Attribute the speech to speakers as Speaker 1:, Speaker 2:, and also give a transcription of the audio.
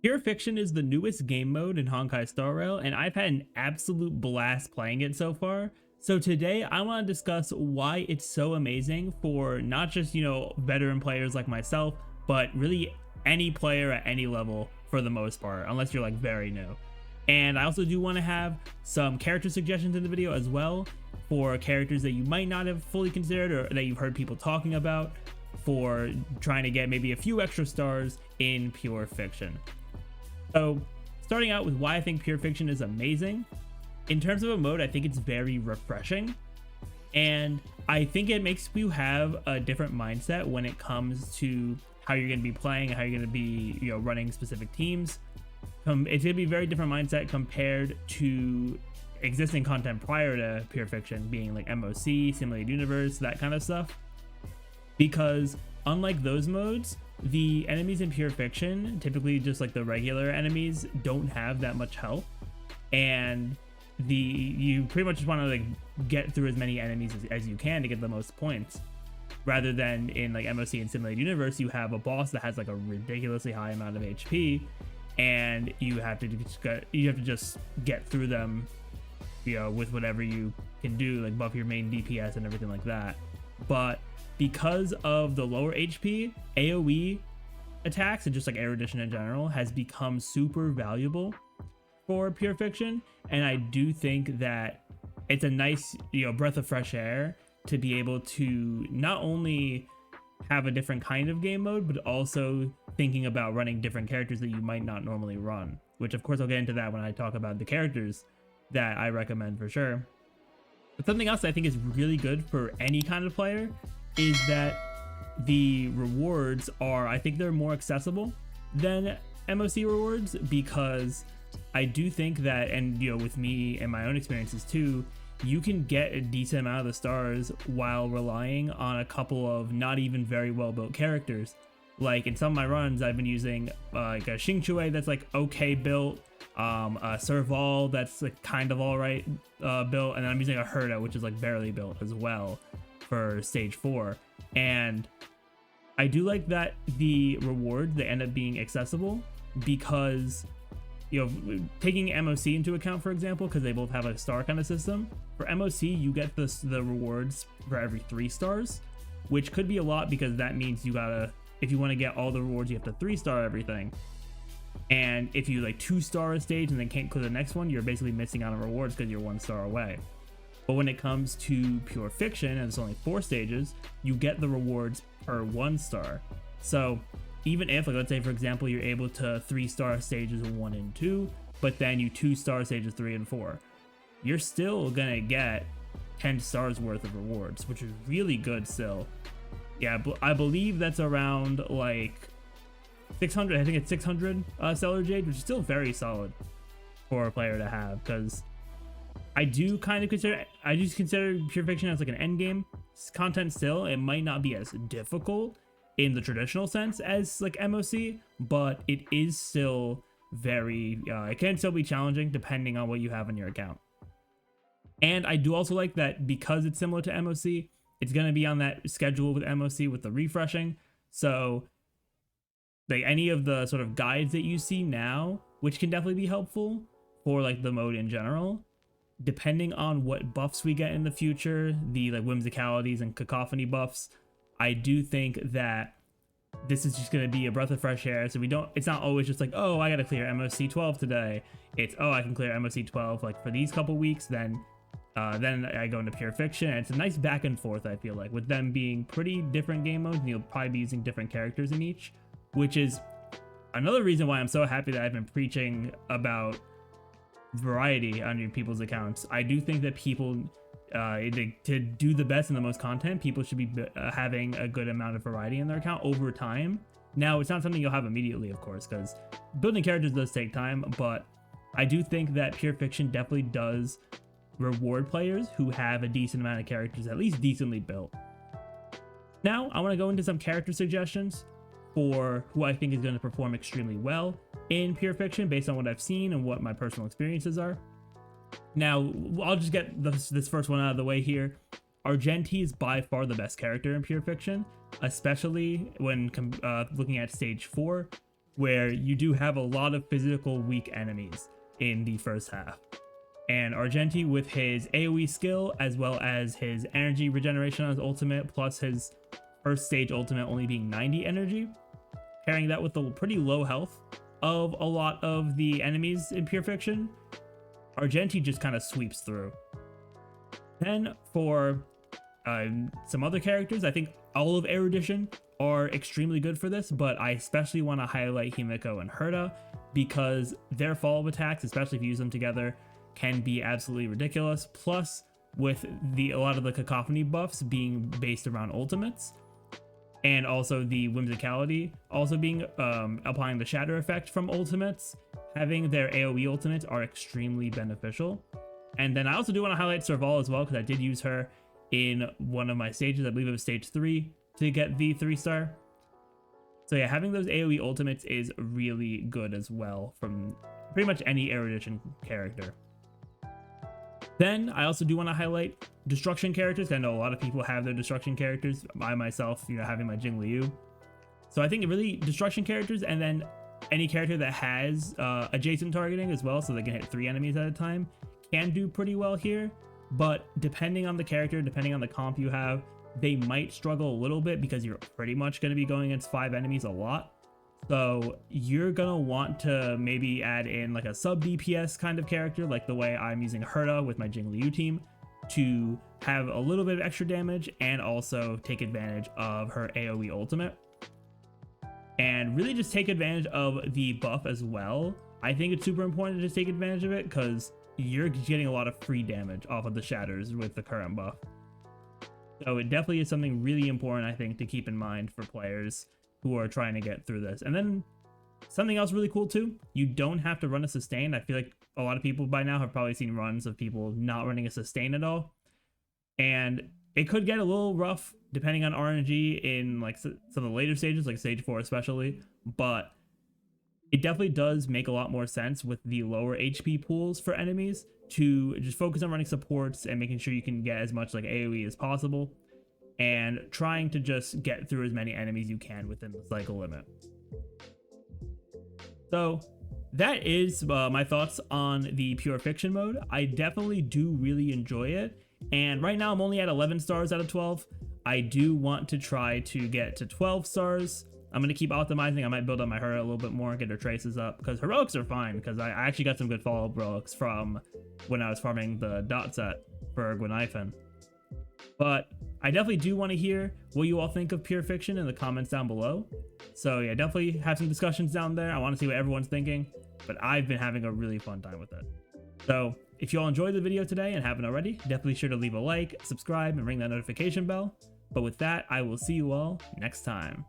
Speaker 1: Pure Fiction is the newest game mode in Honkai Star Rail, and I've had an absolute blast playing it so far. So today I want to discuss why it's so amazing for not just, veteran players like myself, but really any player at any level for the most part, unless you're like very new. And I also do want to have some character suggestions in the video as well for characters that you might not have fully considered or that you've heard people talking about for trying to get maybe a few extra stars in Pure Fiction. So starting out with why I think Pure Fiction is amazing. In terms of a mode, I think it's very refreshing. And I think it makes you have a different mindset when it comes to how you're going to be playing and how you're going to be, running specific teams. It's going to be a very different mindset compared to existing content prior to Pure Fiction, being like MOC, Simulated Universe, that kind of stuff. Because unlike those modes, the enemies in Pure Fiction, typically just like the regular enemies, don't have that much health. And you pretty much just want to like get through as many enemies as you can to get the most points. Rather than in like MOC and Simulated Universe, you have a boss that has like a ridiculously high amount of HP, and you have to just get through them, with whatever you can do, like buff your main DPS and everything like that. But because of the lower HP, AoE attacks and just like erudition in general has become super valuable for Pure Fiction, and I do think that it's a nice breath of fresh air to be able to not only have a different kind of game mode, but also thinking about running different characters that you might not normally run, which of course I'll get into that when I talk about the characters that I recommend for sure. But something else I think is really good for any kind of player is that the rewards are, I think they're more accessible than MOC rewards, because I do think that, and with me and my own experiences too, you can get a decent amount of the stars while relying on a couple of not even very well built characters. Like in some of my runs, I've been using like a Xingqiu that's like okay built, a Serval that's like kind of alright built, and then I'm using a Herta which is like barely built as well for stage 4. And I do like that the rewards, they end up being accessible, because taking MOC into account, for example, because they both have a star kind of system. For MOC, you get the rewards for every 3 stars, which could be a lot, because that means you gotta, if you want to get all the rewards, you have to 3-star everything. And if you like 2-star a stage and then can't clear the next one, you're basically missing out on rewards because you're 1 star away. But when it comes to Pure Fiction, and it's only 4 stages, you get the rewards per 1 star. So even if, like, let's say for example, you're able to 3-star stages 1 and 2, but then you 2-star stages 3 and 4, you're still gonna get 10 stars worth of rewards, which is really good still. Yeah, I believe that's around like 600. I think it's 600 Stellar Jade, which is still very solid for a player to have, because I do consider Pure Fiction as like an end game content still. It might not be as difficult in the traditional sense as like MOC, but it is still very, it can still be challenging depending on what you have on your account. And I do also like that because it's similar to MOC, it's going to be on that schedule with MOC with the refreshing. So like any of the sort of guides that you see now, which can definitely be helpful for like the mode in general, depending on what buffs we get in the future, the like whimsicalities and cacophony buffs, I do think that this is just going to be a breath of fresh air. So it's not always just like, oh, I got to clear MOC 12 today. It's, oh, I can clear MOC 12 like for these couple weeks, then I go into Pure Fiction. And it's a nice back and forth, I feel like, with them being pretty different game modes, and you'll probably be using different characters in each, which is another reason why I'm so happy that I've been preaching about variety on your people's accounts. I do think that people, to do the best and the most content, people should be having a good amount of variety in their account over time. Now, it's not something you'll have immediately, of course, because building characters does take time, but I do think that Pure Fiction definitely does reward players who have a decent amount of characters at least decently built. Now, I want to go into some character suggestions for who I think is going to perform extremely well in Pure Fiction based on what I've seen and what my personal experiences are. Now, I'll just get this first one out of the way here. Argenti is by far the best character in Pure Fiction, especially when looking at stage 4. where you do have a lot of physical weak enemies in the first half. And Argenti, with his AoE skill as well as his energy regeneration on his ultimate, plus his first stage ultimate only being 90 energy, pairing that with the pretty low health of a lot of the enemies in Pure Fiction, Argenti just kind of sweeps through. Then for some other characters, I think all of Erudition are extremely good for this, but I especially want to highlight Himeko and Herta because their follow-up attacks, especially if you use them together, can be absolutely ridiculous. Plus, with a lot of the cacophony buffs being based around ultimates, and also the whimsicality also being applying the shatter effect from ultimates, having their AoE ultimates are extremely beneficial. And then I also do want to highlight Serval as well, because I did use her in one of my stages. I believe it was stage 3 to get the 3-star. So yeah, having those AoE ultimates is really good as well from pretty much any Erudition character. Then I also do want to highlight destruction characters. I know a lot of people have their destruction characters. I myself, having my Jing Liu. So I think really destruction characters, and then any character that has adjacent targeting as well, so they can hit 3 enemies at a time, can do pretty well here. But depending on the character, depending on the comp you have, they might struggle a little bit because you're pretty much going to be going against 5 enemies a lot. So you're going to want to maybe add in like a sub DPS kind of character, like the way I'm using Herta with my Jing Liu team, to have a little bit of extra damage and also take advantage of her AoE ultimate. And really just take advantage of the buff as well. I think it's super important to just take advantage of it because you're getting a lot of free damage off of the shatters with the current buff. So it definitely is something really important, I think, to keep in mind for players who are trying to get through this. And then something else really cool too, you don't have to run a sustain. I feel like a lot of people by now have probably seen runs of people not running a sustain at all. And it could get a little rough depending on RNG in like some of the later stages, like stage 4 especially, but it definitely does make a lot more sense with the lower HP pools for enemies to just focus on running supports and making sure you can get as much like AoE as possible, and trying to just get through as many enemies you can within the cycle limit. So that is my thoughts on the Pure Fiction mode. I definitely do really enjoy it, and right now I'm only at 11 stars out of 12. I do want to try to get to 12 stars. I'm going to keep optimizing. I might build up my Herta a little bit more, get her traces up, because heroics are fine, because I actually got some good follow-up heroics from when I was farming the dot set for Gwenaifen. But I definitely do want to hear what you all think of Pure Fiction in the comments down below. So yeah, definitely have some discussions down there. I want to see what everyone's thinking, but I've been having a really fun time with it. So if you all enjoyed the video today and haven't already, definitely sure to leave a like, subscribe, and ring that notification bell. But with that, I will see you all next time.